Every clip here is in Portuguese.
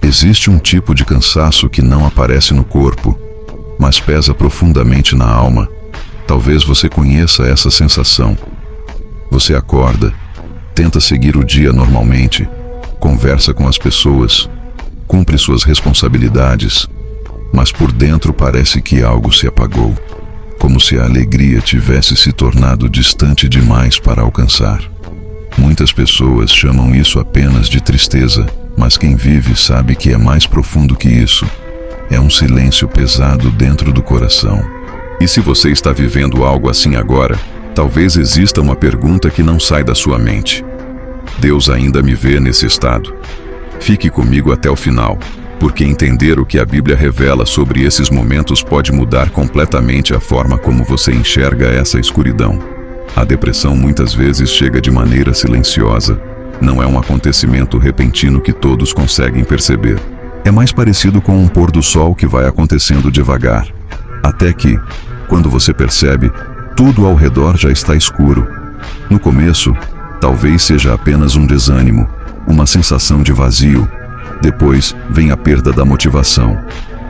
Existe um tipo de cansaço que não aparece no corpo, mas pesa profundamente na alma. Talvez você conheça essa sensação. Você acorda, tenta seguir o dia normalmente, conversa com as pessoas, cumpre suas responsabilidades, mas por dentro parece que algo se apagou, como se a alegria tivesse se tornado distante demais para alcançar. Muitas pessoas chamam isso apenas de tristeza, mas quem vive sabe que é mais profundo que isso. É um silêncio pesado dentro do coração. E se você está vivendo algo assim agora, talvez exista uma pergunta que não sai da sua mente. Deus ainda me vê nesse estado? Fique comigo até o final, porque entender o que a Bíblia revela sobre esses momentos pode mudar completamente a forma como você enxerga essa escuridão. A depressão muitas vezes chega de maneira silenciosa. Não é um acontecimento repentino que todos conseguem perceber. É mais parecido com um pôr do sol que vai acontecendo devagar, até que, quando você percebe, tudo ao redor já está escuro. No começo, talvez seja apenas um desânimo, uma sensação de vazio. Depois, vem a perda da motivação.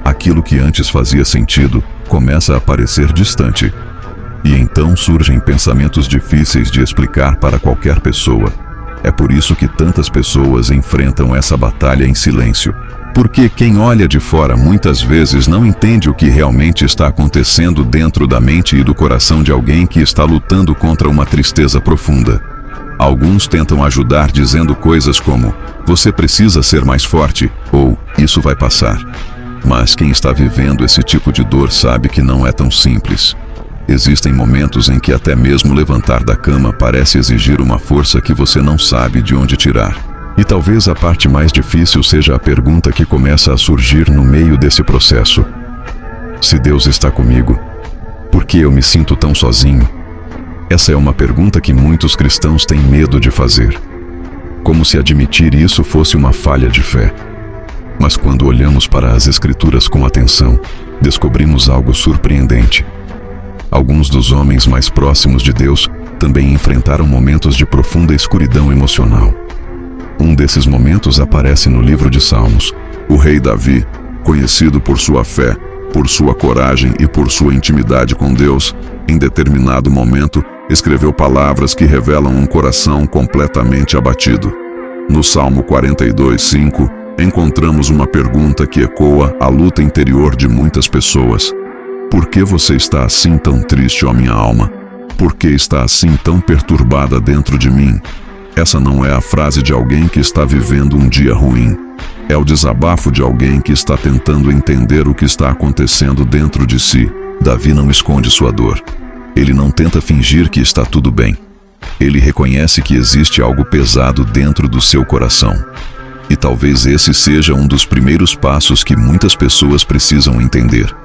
Aquilo que antes fazia sentido começa a parecer distante. E então surgem pensamentos difíceis de explicar para qualquer pessoa. É por isso que tantas pessoas enfrentam essa batalha em silêncio. Porque quem olha de fora muitas vezes não entende o que realmente está acontecendo dentro da mente e do coração de alguém que está lutando contra uma tristeza profunda. Alguns tentam ajudar dizendo coisas como: você precisa ser mais forte, ou isso vai passar. Mas quem está vivendo esse tipo de dor sabe que não é tão simples. Existem momentos em que até mesmo levantar da cama parece exigir uma força que você não sabe de onde tirar. E talvez a parte mais difícil seja a pergunta que começa a surgir no meio desse processo. Se Deus está comigo, por que eu me sinto tão sozinho? Essa é uma pergunta que muitos cristãos têm medo de fazer. Como se admitir isso fosse uma falha de fé. Mas quando olhamos para as Escrituras com atenção, descobrimos algo surpreendente. Alguns dos homens mais próximos de Deus também enfrentaram momentos de profunda escuridão emocional. Um desses momentos aparece no livro de Salmos. O rei Davi, conhecido por sua fé, por sua coragem e por sua intimidade com Deus, em determinado momento, escreveu palavras que revelam um coração completamente abatido. No Salmo 42:5, encontramos uma pergunta que ecoa a luta interior de muitas pessoas. Por que você está assim tão triste, ó minha alma? Por que está assim tão perturbada dentro de mim? Essa não é a frase de alguém que está vivendo um dia ruim. É o desabafo de alguém que está tentando entender o que está acontecendo dentro de si. Davi não esconde sua dor. Ele não tenta fingir que está tudo bem. Ele reconhece que existe algo pesado dentro do seu coração. E talvez esse seja um dos primeiros passos que muitas pessoas precisam entender.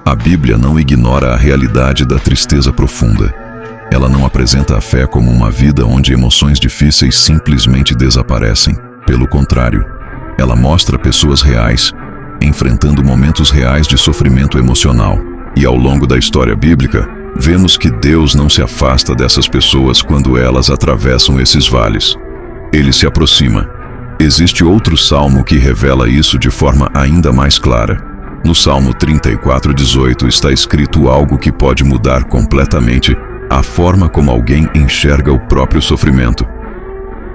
A Bíblia não ignora a realidade da tristeza profunda. Ela não apresenta a fé como uma vida onde emoções difíceis simplesmente desaparecem. Pelo contrário, ela mostra pessoas reais, enfrentando momentos reais de sofrimento emocional. E ao longo da história bíblica, vemos que Deus não se afasta dessas pessoas quando elas atravessam esses vales. Ele se aproxima. Existe outro salmo que revela isso de forma ainda mais clara. No Salmo 34:18 está escrito algo que pode mudar completamente a forma como alguém enxerga o próprio sofrimento.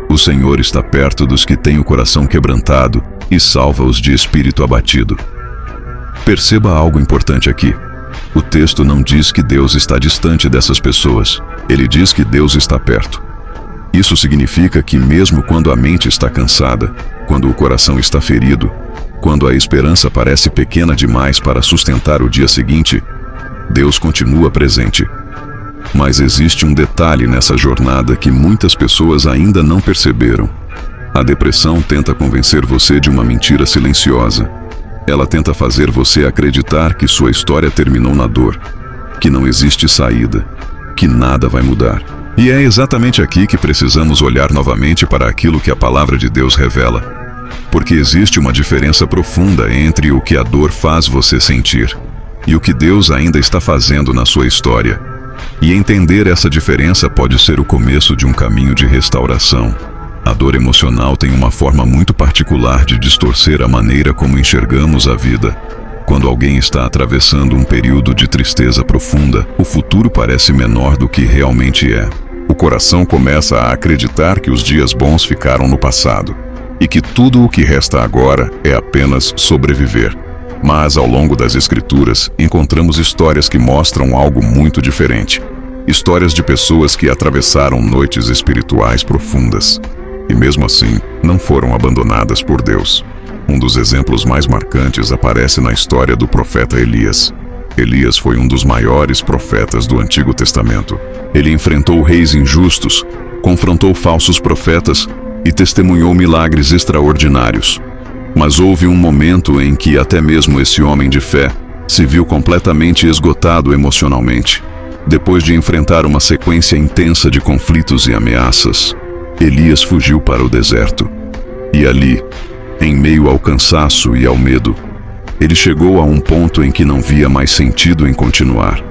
O Senhor está perto dos que têm o coração quebrantado e salva-os de espírito abatido. Perceba algo importante aqui. O texto não diz que Deus está distante dessas pessoas. Ele diz que Deus está perto. Isso significa que mesmo quando a mente está cansada, quando o coração está ferido, quando a esperança parece pequena demais para sustentar o dia seguinte, Deus continua presente. Mas existe um detalhe nessa jornada que muitas pessoas ainda não perceberam. A depressão tenta convencer você de uma mentira silenciosa. Ela tenta fazer você acreditar que sua história terminou na dor, que não existe saída, que nada vai mudar. E é exatamente aqui que precisamos olhar novamente para aquilo que a palavra de Deus revela. Porque existe uma diferença profunda entre o que a dor faz você sentir e o que Deus ainda está fazendo na sua história. E entender essa diferença pode ser o começo de um caminho de restauração. A dor emocional tem uma forma muito particular de distorcer a maneira como enxergamos a vida. Quando alguém está atravessando um período de tristeza profunda, o futuro parece menor do que realmente é. O coração começa a acreditar que os dias bons ficaram no passado e que tudo o que resta agora é apenas sobreviver. Mas ao longo das Escrituras, encontramos histórias que mostram algo muito diferente. Histórias de pessoas que atravessaram noites espirituais profundas e mesmo assim não foram abandonadas por Deus. Um dos exemplos mais marcantes aparece na história do profeta Elias. Elias foi um dos maiores profetas do Antigo Testamento. Ele enfrentou reis injustos, confrontou falsos profetas e testemunhou milagres extraordinários. Mas houve um momento em que até mesmo esse homem de fé se viu completamente esgotado emocionalmente. Depois de enfrentar uma sequência intensa de conflitos e ameaças, Elias fugiu para o deserto. E ali, em meio ao cansaço e ao medo, ele chegou a um ponto em que não via mais sentido em continuar.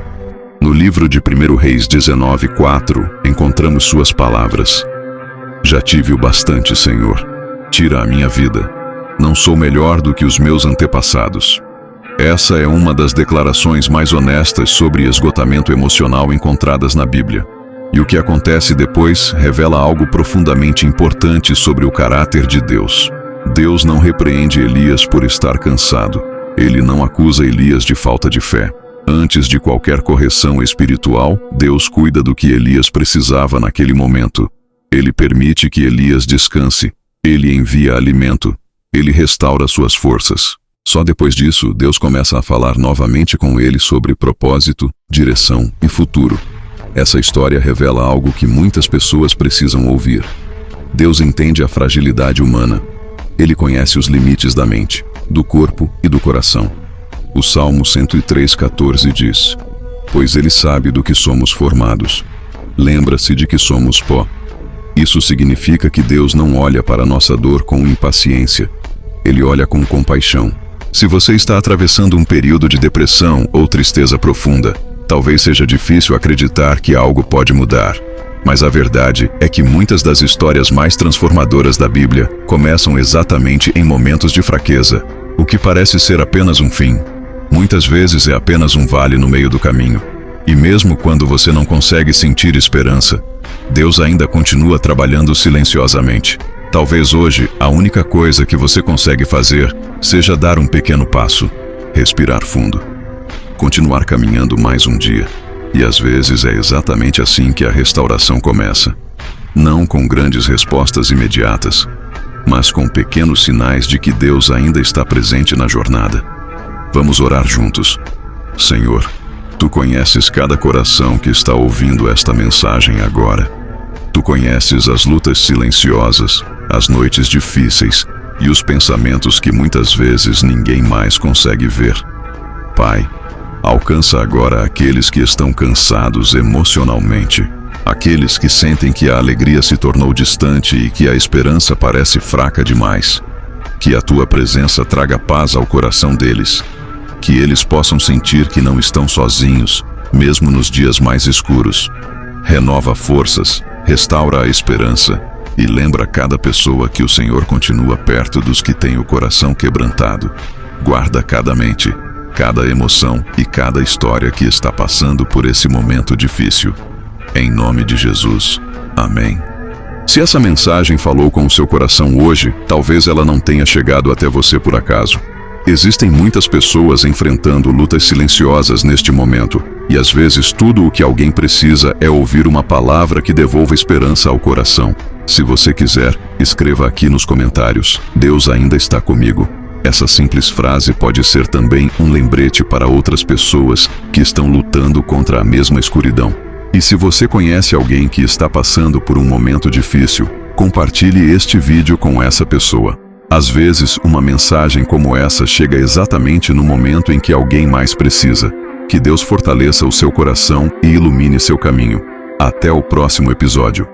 No livro de 1 Reis 19:4, encontramos suas palavras: "Já tive o bastante, Senhor. Tira a minha vida. Não sou melhor do que os meus antepassados." Essa é uma das declarações mais honestas sobre esgotamento emocional encontradas na Bíblia. E o que acontece depois revela algo profundamente importante sobre o caráter de Deus. Deus não repreende Elias por estar cansado. Ele não acusa Elias de falta de fé. Antes de qualquer correção espiritual, Deus cuida do que Elias precisava naquele momento. Ele permite que Elias descanse. Ele envia alimento. Ele restaura suas forças. Só depois disso, Deus começa a falar novamente com ele sobre propósito, direção e futuro. Essa história revela algo que muitas pessoas precisam ouvir. Deus entende a fragilidade humana. Ele conhece os limites da mente, do corpo e do coração. O Salmo 103:14 diz: "Pois ele sabe do que somos formados. Lembra-se de que somos pó." Isso significa que Deus não olha para nossa dor com impaciência. Ele olha com compaixão. Se você está atravessando um período de depressão ou tristeza profunda, talvez seja difícil acreditar que algo pode mudar. Mas a verdade é que muitas das histórias mais transformadoras da Bíblia começam exatamente em momentos de fraqueza. O que parece ser apenas um fim, muitas vezes é apenas um vale no meio do caminho. E mesmo quando você não consegue sentir esperança, Deus ainda continua trabalhando silenciosamente. Talvez hoje a única coisa que você consegue fazer seja dar um pequeno passo, respirar fundo, continuar caminhando mais um dia. E às vezes é exatamente assim que a restauração começa. Não com grandes respostas imediatas, mas com pequenos sinais de que Deus ainda está presente na jornada. Vamos orar juntos. Senhor, Tu conheces cada coração que está ouvindo esta mensagem agora. Tu conheces as lutas silenciosas, as noites difíceis e os pensamentos que muitas vezes ninguém mais consegue ver. Pai, alcança agora aqueles que estão cansados emocionalmente, aqueles que sentem que a alegria se tornou distante e que a esperança parece fraca demais. Que a Tua presença traga paz ao coração deles, que eles possam sentir que não estão sozinhos, mesmo nos dias mais escuros. Renova forças, restaura a esperança e lembra cada pessoa que o Senhor continua perto dos que têm o coração quebrantado. Guarda cada mente, cada emoção e cada história que está passando por esse momento difícil. Em nome de Jesus. Amém. Se essa mensagem falou com o seu coração hoje, talvez ela não tenha chegado até você por acaso. Existem muitas pessoas enfrentando lutas silenciosas neste momento, e às vezes tudo o que alguém precisa é ouvir uma palavra que devolva esperança ao coração. Se você quiser, escreva aqui nos comentários: "Deus ainda está comigo." Essa simples frase pode ser também um lembrete para outras pessoas que estão lutando contra a mesma escuridão. E se você conhece alguém que está passando por um momento difícil, compartilhe este vídeo com essa pessoa. Às vezes, uma mensagem como essa chega exatamente no momento em que alguém mais precisa. Que Deus fortaleça o seu coração e ilumine seu caminho. Até o próximo episódio.